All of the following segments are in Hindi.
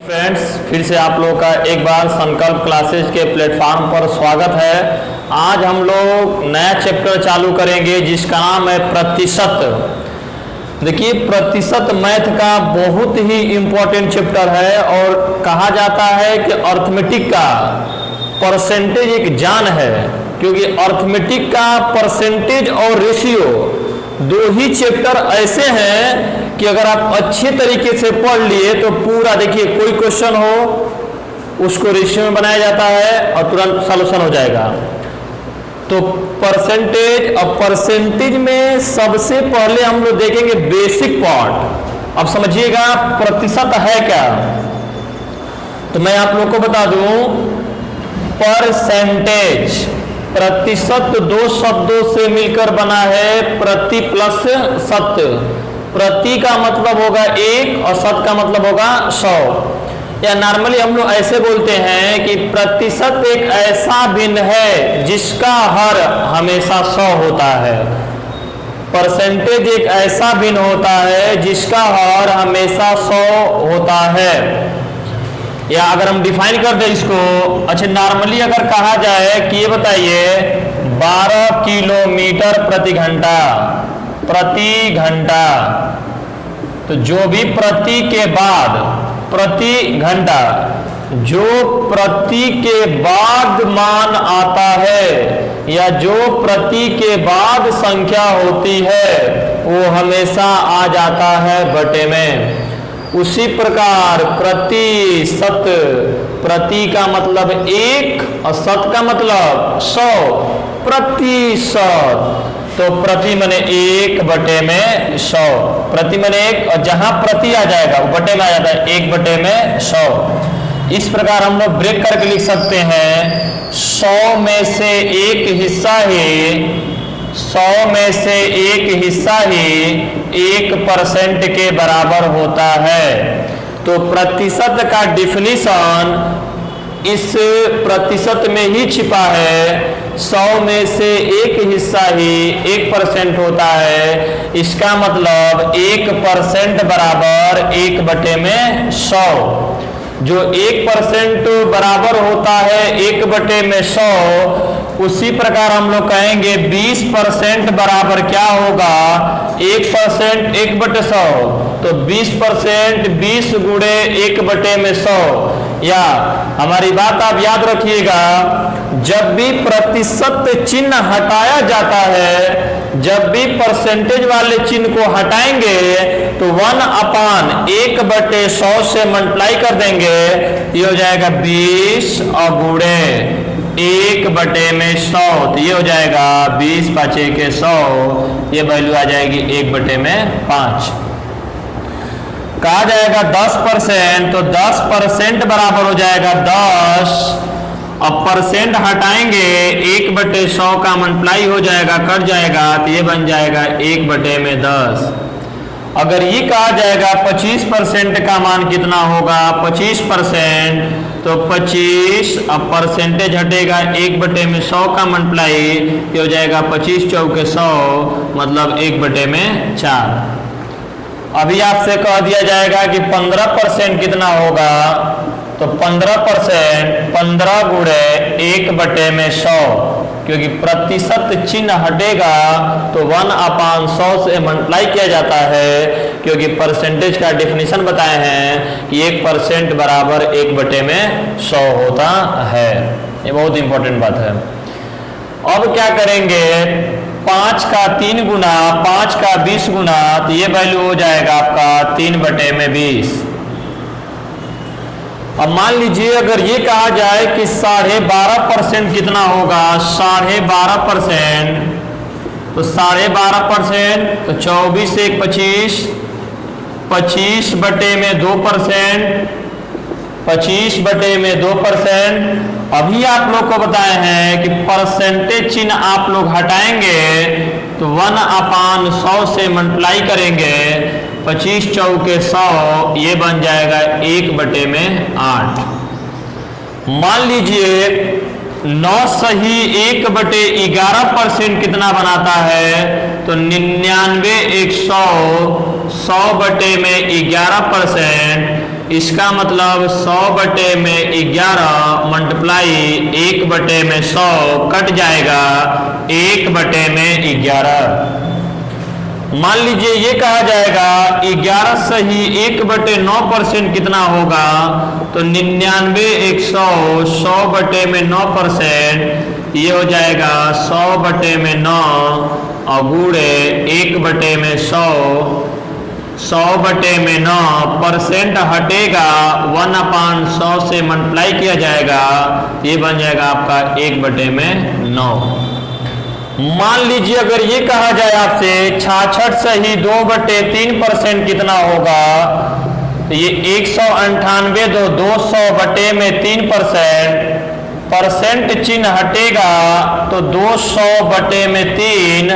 फ्रेंड्स, फिर से आप लोगों का एक बार संकल्प क्लासेस के प्लेटफॉर्म पर स्वागत है। आज हम लोग नया चैप्टर चालू करेंगे जिसका नाम है प्रतिशत। देखिए, प्रतिशत मैथ का बहुत ही इम्पोर्टेंट चैप्टर है और कहा जाता है कि अर्थमेटिक का परसेंटेज एक जान है, क्योंकि अर्थमेटिक का परसेंटेज और रेशियो दो ही चैप्टर ऐसे हैं कि अगर आप अच्छे तरीके से पढ़ लिए तो पूरा, देखिए कोई क्वेश्चन हो उसको रेशियो में बनाया जाता है और तुरंत सॉल्यूशन हो जाएगा। तो परसेंटेज, और परसेंटेज में सबसे पहले हम लोग देखेंगे बेसिक पार्ट। अब समझिएगा प्रतिशत है क्या। तो मैं आप लोग को बता दूं, परसेंटेज, प्रतिशत दो शब्दों से मिलकर बना है, प्रति प्लस सत। प्रति का मतलब होगा एक और सत का मतलब होगा 100। या नॉर्मली हम लोग ऐसे बोलते हैं कि प्रतिशत एक ऐसा भिन्न है जिसका हर हमेशा 100 होता है। परसेंटेज एक ऐसा भिन्न होता है जिसका हर हमेशा 100 होता है। या अगर हम डिफाइन कर दें इसको, अच्छा नॉर्मली अगर कहा जाए कि ये बताइए 12 किलोमीटर प्रति घंटा, प्रति घंटा, तो जो भी प्रति के बाद, प्रति घंटा, जो प्रति के बाद मान आता है या जो प्रति के बाद संख्या होती है वो हमेशा आ जाता है बटे में। उसी प्रकार प्रतिशत, प्रति का मतलब एक और शत का मतलब 100, प्रतिशत। तो प्रति मने एक बटे में 100, प्रति मने एक, और जहां प्रति आ जाएगा वो बटे में आ जाता है, एक बटे में 100। इस प्रकार हम लोग ब्रेक करके लिख सकते हैं 100 में से एक हिस्सा ही, 100 में से एक हिस्सा ही 1% के बराबर होता है। तो प्रतिशत का डिफिनीशन इस प्रतिशत में ही छिपा है। 100 में से एक हिस्सा ही 1% होता है, इसका मतलब 1% बराबर 1 बटे में 100। जो 1% बराबर होता है 1 बटे में 100, उसी प्रकार हम लोग कहेंगे 20% बराबर क्या होगा, 1% 1 बटे 100, तो 20% 20 गुणे 1 बटे में 100। या हमारी बात आप याद रखिएगा, जब भी प्रतिशत चिन्ह हटाया जाता है, जब भी परसेंटेज वाले चिन्ह को हटाएंगे तो 1/1 बटे 100 से मल्टीप्लाई कर देंगे, ये हो जाएगा 20 और गुणे 1 बटे में 100, तो ये हो जाएगा 20 5 के 100, ये वैल्यू आ जाएगी 1 बटे में 5। कहा जाएगा 10%, तो 10% बराबर हो जाएगा 10। अब परसेंट हटाएंगे 1 बटे 100 का मल्टीप्लाई हो जाएगा, कट जाएगा, तो ये बन जाएगा 1 बटे में 10। अगर ये कहा जाएगा 25% का मान कितना होगा, 25%, तो 25, अब परसेंटेज हटेगा 1 बटे में 100 का मल्टीप्लाई, ये हो जाएगा 25 चौके 100, मतलब 1 बटे में 4। अभी आपसे कह दिया जाएगा कि 15% कितना होगा, तो 15% 15 गुणे 1 बटे में 100, क्योंकि प्रतिशत चिन्ह हटेगा तो 1/100 से मल्टीप्लाई किया जाता है, क्योंकि परसेंटेज का डेफिनेशन बताए हैं कि 1% बराबर 1 बटे में 100 होता है। ये बहुत इंपॉर्टेंट बात है। अब क्या करेंगे, 5 का 3 गुना, 5 का 20 गुना, तो ये वैल्यू हो जाएगा आपका 3 बटे में 20। अब मान लीजिए अगर ये कहा जाए कि 12.5% कितना होगा, 12.5%, तो 12.5%, तो 24 से 25, 25 बटे में 2%, 25 बटे में 2%। अभी आप लोग को बताए हैं कि परसेंटेज चिन्ह आप लोग हटाएंगे तो 1/100 से मल्टीप्लाई करेंगे, 25 चौके 100, ये बन जाएगा 1 बटे में 8। मान लीजिए 9 सही 1 बटे 11% कितना बनाता है, तो 99 100, 100 बटे में 11%, इसका मतलब 100 बटे में 11 मल्टीप्लाई 1 बटे में 100 कट जाएगा 1 बटे में 11। मान लीजिए ये कहा जाएगा 11 सही 1/9% कितना होगा, तो 99 100 100 बटे में 9%, ये हो जाएगा 100 बटे में 9 और गुणे 1 बटे में 100, 100 बटे में 9% हटेगा 1/100 से मल्टीप्लाई किया जाएगा, ये बन जाएगा आपका 1 बटे में 9। मान लीजिए अगर ये कहा जाए आपसे 66 सही 2/3% कितना होगा, तो ये 198 200 बटे में 3%, परसेंट चिन्ह हटेगा तो 200 बटे में 3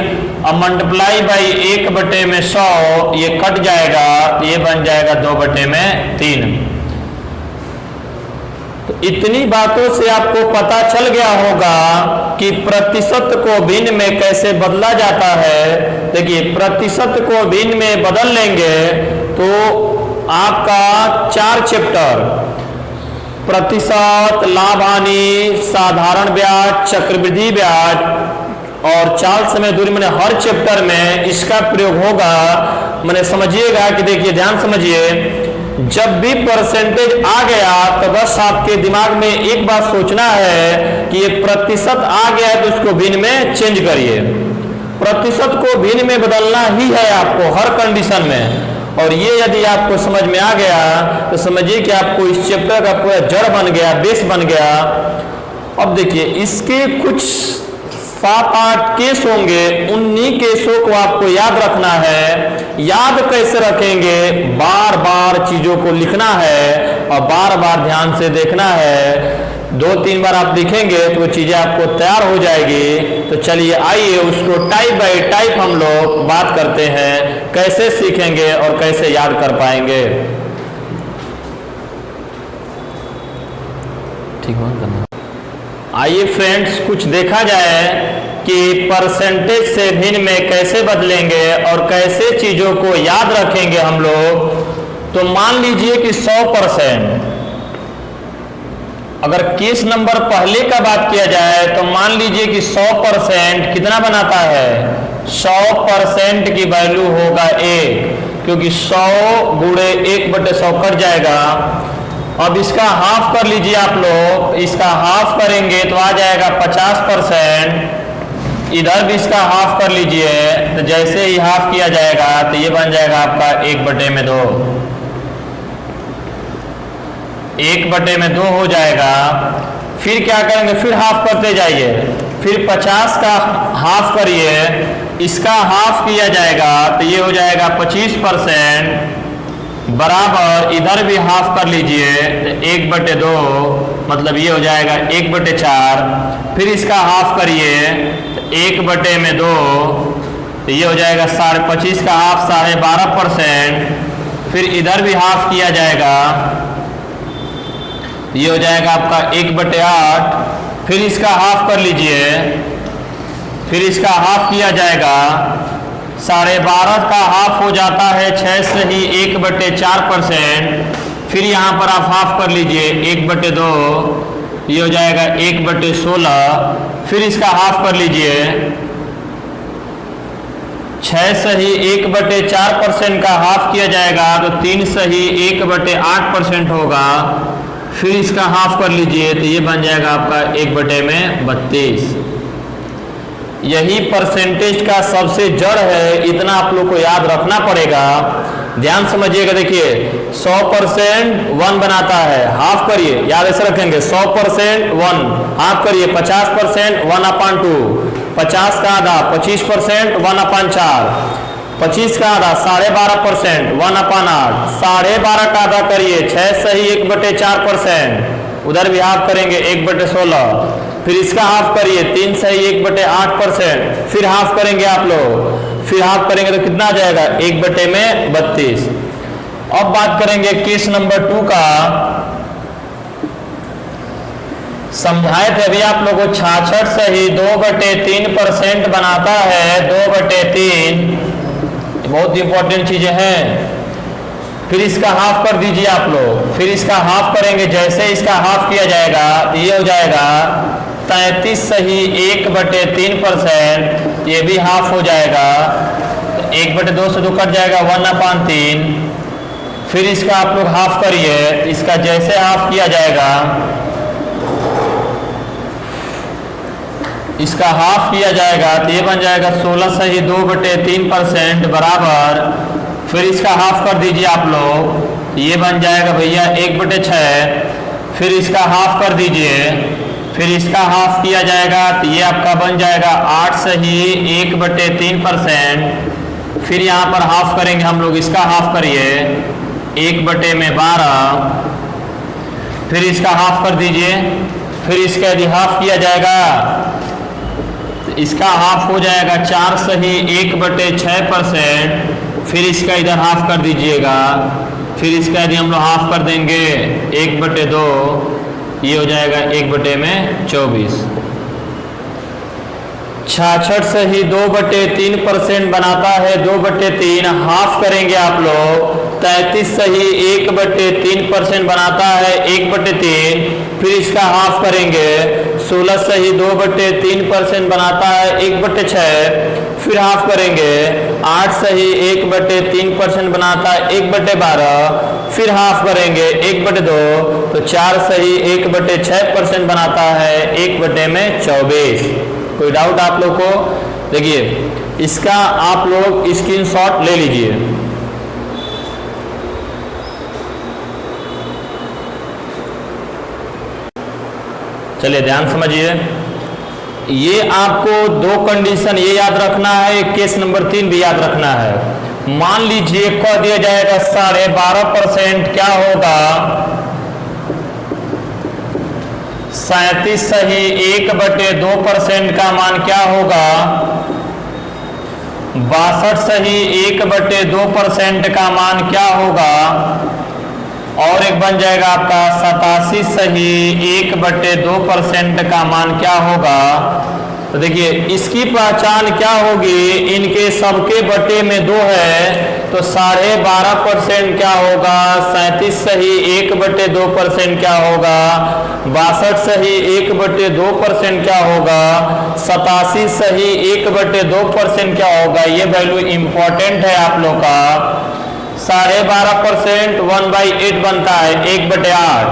और मल्टीप्लाई बाई 1 बटे में 100, ये कट जाएगा, ये बन जाएगा 2 बटे में 3। तो इतनी बातों से आपको पता चल गया होगा कि प्रतिशत को भिन्न में कैसे बदला जाता है। देखिए प्रतिशत को भिन्न में बदल लेंगे तो आपका 4 चैप्टर प्रतिशत, लाभ हानि, साधारण ब्याज, चक्रवृद्धि ब्याज और चाल समय दूरी, मैंने हर चैप्टर में इसका प्रयोग होगा। मैंने समझिएगा कि देखिए ध्यान समझिए, जब भी परसेंटेज आ गया तो बस आपके दिमाग में एक बात सोचना है कि ये प्रतिशत आ गया है तो इसको भिन्न में चेंज करिए। प्रतिशत को भिन्न में बदलना ही है आपको हर कंडीशन में, और ये यदि आपको समझ में आ गया तो समझिए कि आपको इस चैप्टर का पूरा जड़ बन गया, बेस बन गया। अब देखिए इसके कुछ 7-8 केस होंगे, उन्हीं केसों को आपको याद रखना है। याद कैसे रखेंगे, बार बार चीजों को लिखना है और बार बार ध्यान से देखना है। 2-3 बार आप लिखेंगे तो वो चीजें आपको तैयार हो जाएगी। तो चलिए आइए उसको टाइप बाय टाइप हम लोग बात करते हैं, कैसे सीखेंगे और कैसे याद कर पाएंगे। ठीक है, आइए फ्रेंड्स कुछ देखा जाए कि परसेंटेज से भिन्न में कैसे बदलेंगे और कैसे चीजों को याद रखेंगे हम लोग। तो मान लीजिए कि 100%, अगर केस नंबर पहले का बात किया जाए तो मान लीजिए कि 100% कितना बनाता है, 100% की वैल्यू होगा 1, क्योंकि 100 गुणे 1/100 कट जाएगा। अब इसका हाफ कर लीजिए आप लोग, इसका हाफ करेंगे तो आ जाएगा 50%। इधर भी इसका हाफ कर लीजिए, तो जैसे ही हाफ किया जाएगा तो ये बन जाएगा आपका 1/2, 1/2 हो जाएगा। फिर क्या करेंगे, फिर हाफ करते जाइए, फिर 50 का हाफ करिए, इसका हाफ किया जाएगा तो ये हो जाएगा 25%, बराबर इधर भी हाफ कर लीजिए तो 1/2, मतलब ये हो जाएगा 1/4। फिर इसका हाफ करिए तो 1/2, तो ये हो जाएगा 25 का हाफ 12.5%। फिर इधर भी हाफ किया जाएगा, ये हो जाएगा आपका 1/8। फिर इसका हाफ कर लीजिए, फिर इसका हाफ किया जाएगा, 12.5 का हाफ हो जाता है 6 से ही 1/4%। फिर यहाँ पर आप हाफ कर लीजिए 1/2, ये हो जाएगा 1/16। फिर इसका हाफ कर लीजिए, 6 से ही 1/4% का हाफ किया जाएगा तो 3 से ही 1/8% होगा। फिर इसका हाफ कर लीजिए तो ये बन जाएगा आपका 1/32। यही परसेंटेज का सबसे जड़ है, इतना आप लोग को याद रखना पड़ेगा। ध्यान समझिएगा, देखिए 100% 1 बनाता है, हाफ करिए, याद ऐसे रखेंगे 100% 1, हाफ करिए 50% 1/2, 50 का आधा 25% 1/4, 25 का आधा 12.5% 1/8, 12.5 का आधा करिए 6 से ही 1/4%, उधर भी हाफ करेंगे 1/16। फिर इसका हाफ करिए 3 से ही 1/8%, फिर हाफ करेंगे आप लोग, फिर हाफ करेंगे तो कितना आ जाएगा 1/32। अब बात करेंगे केस नंबर 2 का। समझाए थे अभी आप लोगों को, 66 से ही 2/3% बनाता है, 2/3, बहुत इंपॉर्टेंट चीजें हैं। फिर इसका हाफ कर दीजिए आप लोग, फिर इसका हाफ करेंगे, जैसे इसका हाफ किया जाएगा तो ये हो जाएगा 33 सही 1/3%, ये भी हाफ हो जाएगा, तो 1/2 से 2 कट जाएगा 1/3। फिर इसका आप लोग हाफ करिए, इसका जैसे हाफ किया जाएगा, इसका हाफ किया जाएगा तो ये बन जाएगा 16 सही 2/3% बराबर, फिर इसका हाफ कर दीजिए आप लोग, ये बन जाएगा भैया 1/6। फिर इसका हाफ कर दीजिए, फिर इसका हाफ किया जाएगा तो ये आपका बन जाएगा 8 सही 1/3%। फिर यहाँ पर हाफ करेंगे हम लोग, इसका हाफ करिए 1/12। फिर इसका हाफ कर दीजिए, फिर इसका यदि हाफ किया जाएगा तो इसका हाफ हो जाएगा 4 सही 1/6%। फिर इसका इधर हाफ कर दीजिएगा, फिर इसका यदि हम लोग हाफ कर देंगे 1/2, ये हो जाएगा 1/24। 66 सही 2/3% बनाता है 2/3, हाफ करेंगे आप लोग 33 सही 1/3% बनाता है 1/3। फिर इसका हाफ करेंगे 16 सही 2/3% बनाता है 1/6। फिर हाफ करेंगे 8 सही 1/3% बनाता है 1/12। फिर हाफ करेंगे 1/2, तो 4 सही 1/6% बनाता है 1/24। कोई डाउट आप लोग को? देखिए इसका आप लोग स्क्रीनशॉट ले लीजिए। चलिए ध्यान समझिए, ये आपको 2 कंडीशन ये याद रखना है, केस नंबर 3 भी याद रखना है। मान लीजिए कह दिया जाएगा 12.5% क्या होगा, 37 सही 1/2% का मान क्या होगा, 62 सही 1/2% का मान क्या होगा, और एक बन जाएगा आपका 87 सही 1/2% का मान क्या होगा। तो देखिए इसकी पहचान क्या होगी, इनके सबके बटे में 2 है तो 12.5% क्या होगा, 37 सही 1/2% क्या होगा, 62 सही 1/2% क्या होगा, 87 सही 1/2% क्या होगा। ये वैल्यू इंपॉर्टेंट है आप लोग का। 12.5% 1/8 बनता है 1/8।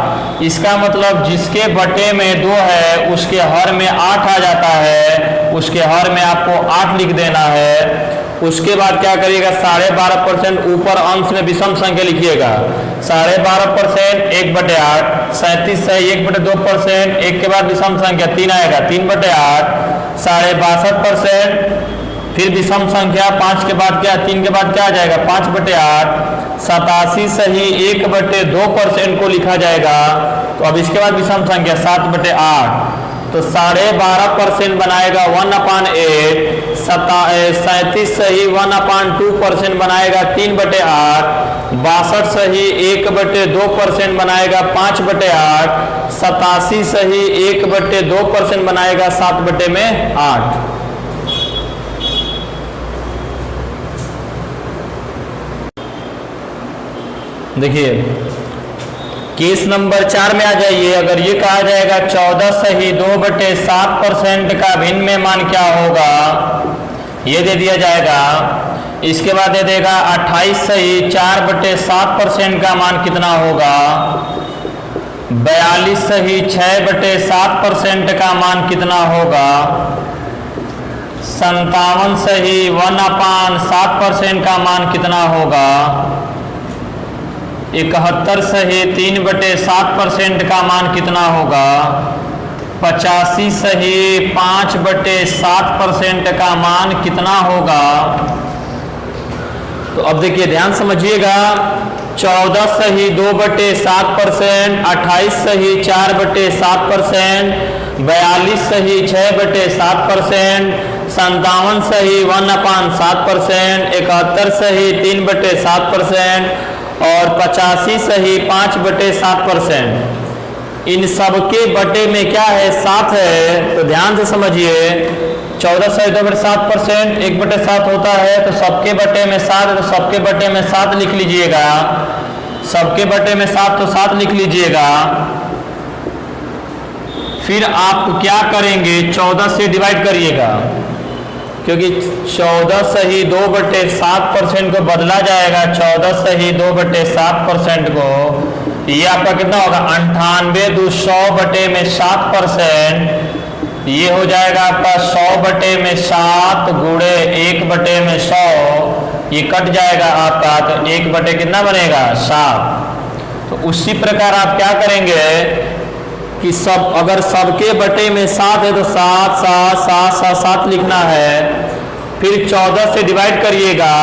इसका मतलब जिसके बटे में 2 है उसके हर में 8 आ जाता है, उसके हर में आपको 8 लिख देना है। उसके बाद क्या करिएगा, 12.5% ऊपर अंश में विषम संख्या लिखिएगा, 12.5% 1/8, 37 से 1/2%, 1 के बाद विषम संख्या 3 आएगा 3/8, 62%, फिर विषम संख्या 5 के बाद क्या, 3 के बाद क्या आ जाएगा 5/8, 87 सही 1/2% को लिखा जाएगा। तो अब इसके बाद विषम संख्या 7/8, तो 12.5% बनाएगा 1/8, 37 सही 1/2% बनाएगा 3/8, 62 सही 1/2% बनाएगा 5/8, 87 सही 1/2% बनाएगा 7/8। देखिए केस नंबर 4 में आ जाइए। अगर ये कहा जाएगा 14 सही 2/7% का भिन्न में मान क्या होगा, ये दे दिया जाएगा। इसके बाद दे देगा 28 सही 4/7% का मान कितना होगा, 42 सही 6/7% का मान कितना होगा, 57 सही 1/7% का मान कितना होगा, 71 सही 3/7% का मान कितना होगा, 85 सही 5/7% का मान कितना होगा। तो अब देखिए ध्यान समझिएगा, 14 सही 2/7%, 28 सही 4/7%, 42 सही 6/7%, 57 सही 1/7%, 71 सही 3/7% और 85 सही 5/7%। इन सबके बटे में क्या है, 7 है। तो ध्यान से समझिए, 14 सही 2/7% 1/7 होता है, तो सबके बटे में 7 है, तो सबके बटे में 7 लिख लीजिएगा। सबके बटे में 7 तो 7 लिख लीजिएगा। फिर आप क्या करेंगे, 14 से डिवाइड करिएगा, क्योंकि 14 से ही 2/7% को बदला जाएगा। 14 से ही 2/7% को, ये आपका कितना होगा, 98 2 100/7%। ये हो जाएगा आपका 100/7 गुणे 1/100, ये कट जाएगा आपका, तो 1 कितना बनेगा, 7। तो उसी प्रकार आप क्या करेंगे कि सब, अगर सबके बटे में 7 है तो 7 7 7 7 7 लिखना है। फिर 14 से डिवाइड करिएगा।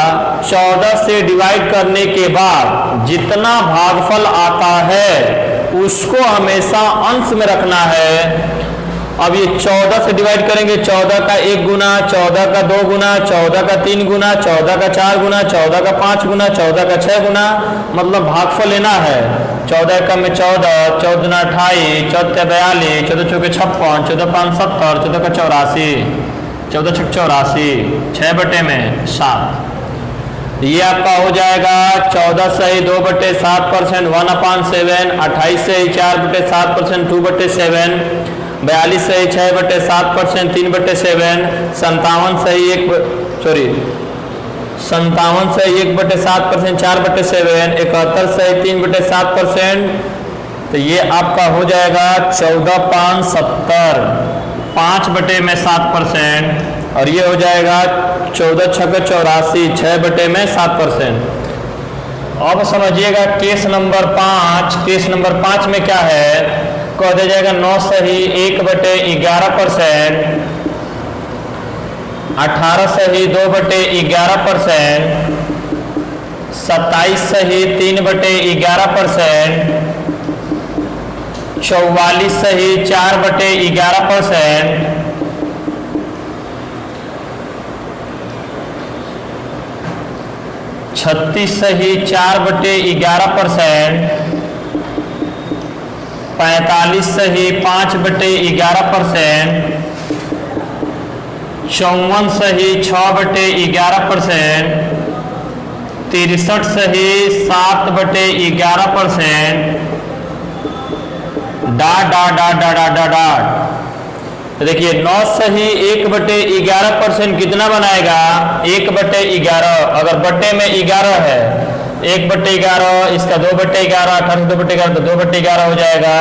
14 से डिवाइड करने के बाद जितना भागफल आता है उसको हमेशा अंश में रखना है। अब ये 14 से डिवाइड करेंगे, 14 का 1 गुना, 14 का 2 गुना, 14 का 3 गुना, 14 का 4 गुना, 14 का 5 गुना, 14 का 6 गुना, मतलब भागफल लेना है। 14 का में 14, 14 गुना 28, 14 42, 14 चौके 56, 14 5 70, 14 का 84, 14 6 84, 6/7। ये आपका हो जाएगा 14 से ही 2/7%, 1/7, 28 से ही 4/7%, 2/7, 42 से ही 6/7%, 3/7, 57 से ही 57 से 1/7%, 4/7, 71 से 3/7%। तो ये आपका हो जाएगा 14 5 70, 5/7%। और ये हो जाएगा 14 6 84, 6/7%। अब समझिएगा केस नंबर 5। केस नंबर 5 में क्या है, कह दिया जाएगा 9 सही 1/11%, 18 सही 2/11%, 27 सही 3/11%, 44 सही 4/11%, 36 सही 4/11%, 45 सही 5/11%, 54 सही 6/11%, 63 सही 7/11%, डाट। तो देखिए 9 सही 1/11% कितना बनाएगा, 1/11। अगर बटे में 11 है, 1/11, इसका 2/11, 18 2/11 तो 2/11 हो जाएगा।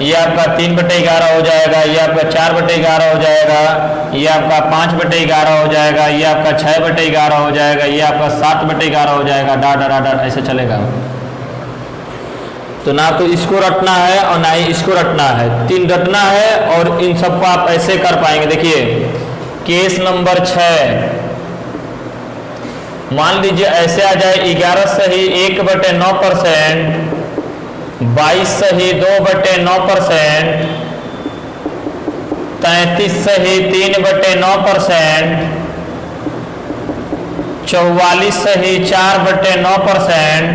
ये आपका 3/11 हो जाएगा, ये आपका 4/11 हो जाएगा, ये आपका 5/11 हो जाएगा, ये आपका 6/11 हो जाएगा, ये आपका 7/11 हो जाएगा। डाट ऐसे चलेगा। तो ना तो इसको रटना है और ना ही इसको रटना है, 3 रटना है और इन सबको आप ऐसे कर पाएंगे। देखिए केस नंबर 6, मान लीजिए ऐसे आ जाए 11 सही 1/9%, 22 सही 2/9%, 33 सही 3/9%, 44 सही 4/9%,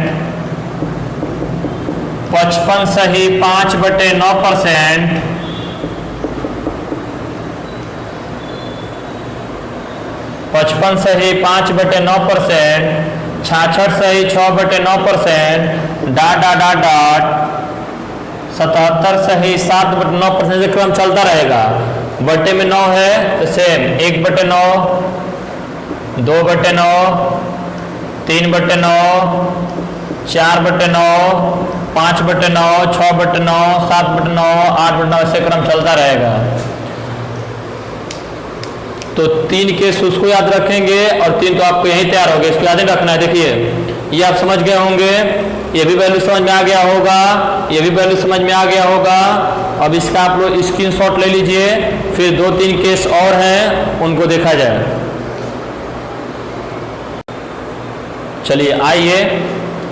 55 सही 5/9%, 55 सही 5/9%, 66 सही 6/9%, डाट 77 सही 7/9% से क्रम चलता रहेगा। बटे में 9 है तो सेम 1/9, 2/9, 3/9, 4/9, 5/9, 6/9, 7/9, 8/9 ऐसे क्रम चलता रहेगा। तो 3 केस उसको याद रखेंगे और 3 तो आपको यही तैयार हो गए, इसको याद ही रखना है। देखिए ये आप समझ गए होंगे, ये भी वैल्यू समझ में आ गया होगा, ये भी वैल्यू समझ में आ गया होगा। अब इसका आप लोग स्क्रीनशॉट ले लीजिए, फिर 2-3 केस और हैं उनको देखा जाए। चलिए आइए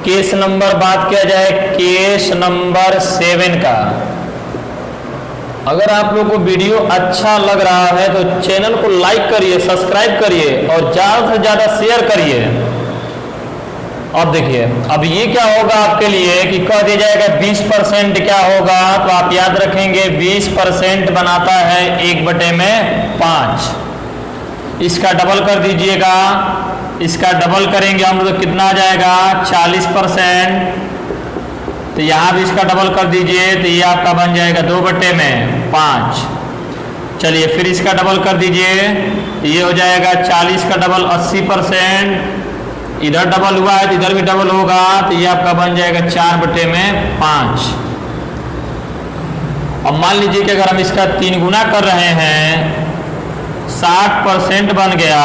केस नंबर बात किया जाए, केस नंबर 7 का। अगर आप लोग को वीडियो अच्छा लग रहा है तो चैनल को लाइक करिए, सब्सक्राइब करिए और ज़्यादा से ज़्यादा शेयर करिए। अब देखिए अब ये क्या होगा आपके लिए कि कह दिया जाएगा 20% क्या होगा, तो आप याद रखेंगे 20% बनाता है 1/5। इसका डबल कर दीजिएगा, इसका डबल करेंगे हम तो कितना आ जाएगा 40%। तो यहाँ भी इसका डबल कर दीजिए, तो ये आपका बन जाएगा 2/5। चलिए फिर इसका डबल कर दीजिए, ये हो जाएगा 40 का डबल 80%। इधर डबल हुआ है तो इधर भी डबल होगा, तो ये आपका बन जाएगा 4/5। अब मान लीजिए कि अगर हम इसका 3 गुना कर रहे हैं, 60% बन गया।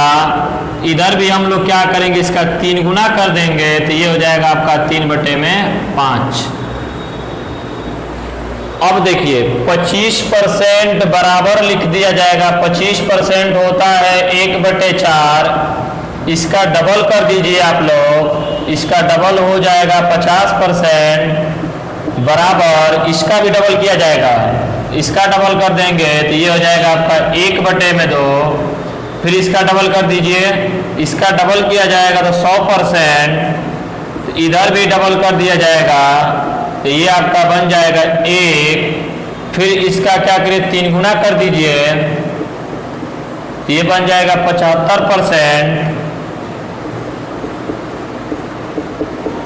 इधर भी हम लोग क्या करेंगे, इसका 3 गुना कर देंगे, तो ये हो जाएगा आपका 3/5। अब देखिए 25% बराबर लिख दिया जाएगा। 25% होता है 1/4। इसका डबल कर दीजिए आप लोग, इसका डबल हो जाएगा 50% बराबर, इसका भी डबल किया जाएगा, इसका डबल कर देंगे तो ये हो जाएगा आपका 1/2। फिर इसका डबल कर दीजिए, इसका डबल किया जाएगा तो 100%, तो इधर भी डबल कर दिया जाएगा, तो ये आपका बन जाएगा 1। फिर इसका क्या करें, 3 गुना कर दीजिए, तो ये बन जाएगा 75%।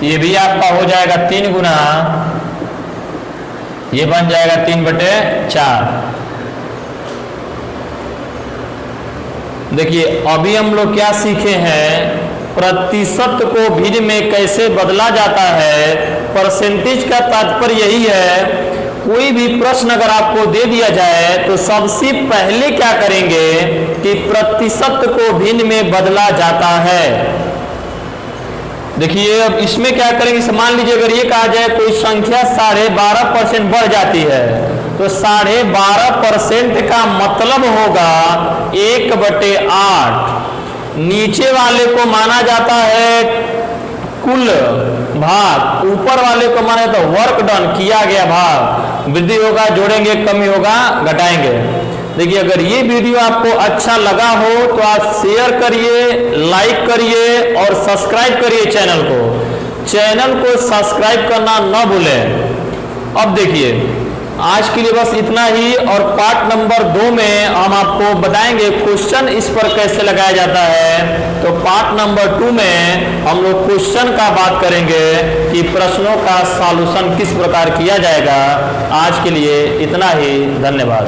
ये भी आपका हो जाएगा 3 गुना, ये बन जाएगा 3/4। देखिए अभी हम लोग क्या सीखे हैं, प्रतिशत को भिन्न में कैसे बदला जाता है। परसेंटेज का तात्पर्य यही है, कोई भी प्रश्न अगर आपको दे दिया जाए तो सबसे पहले क्या करेंगे कि प्रतिशत को भिन्न में बदला जाता है। देखिए अब इसमें क्या करेंगे, मान लीजिए अगर ये कहा जाए कोई संख्या 12.5% बढ़ जाती है, तो 12.5% का मतलब होगा 1/8। नीचे वाले को माना जाता है कुल भाग, ऊपर वाले को माना जाता है वर्क डन, किया गया भाग। वृद्धि होगा, जोड़ेंगे, कमी होगा, घटाएंगे। देखिए अगर ये वीडियो आपको अच्छा लगा हो तो आप शेयर करिए, लाइक करिए और सब्सक्राइब करिए चैनल को। चैनल को सब्सक्राइब करना न भूलें। अब देखिए आज के लिए बस इतना ही, और पार्ट नंबर 2 में हम आपको बताएंगे क्वेश्चन इस पर कैसे लगाया जाता है। तो पार्ट नंबर 2 में हम लोग क्वेश्चन का बात करेंगे कि प्रश्नों का सॉल्यूशन किस प्रकार किया जाएगा। आज के लिए इतना ही, धन्यवाद।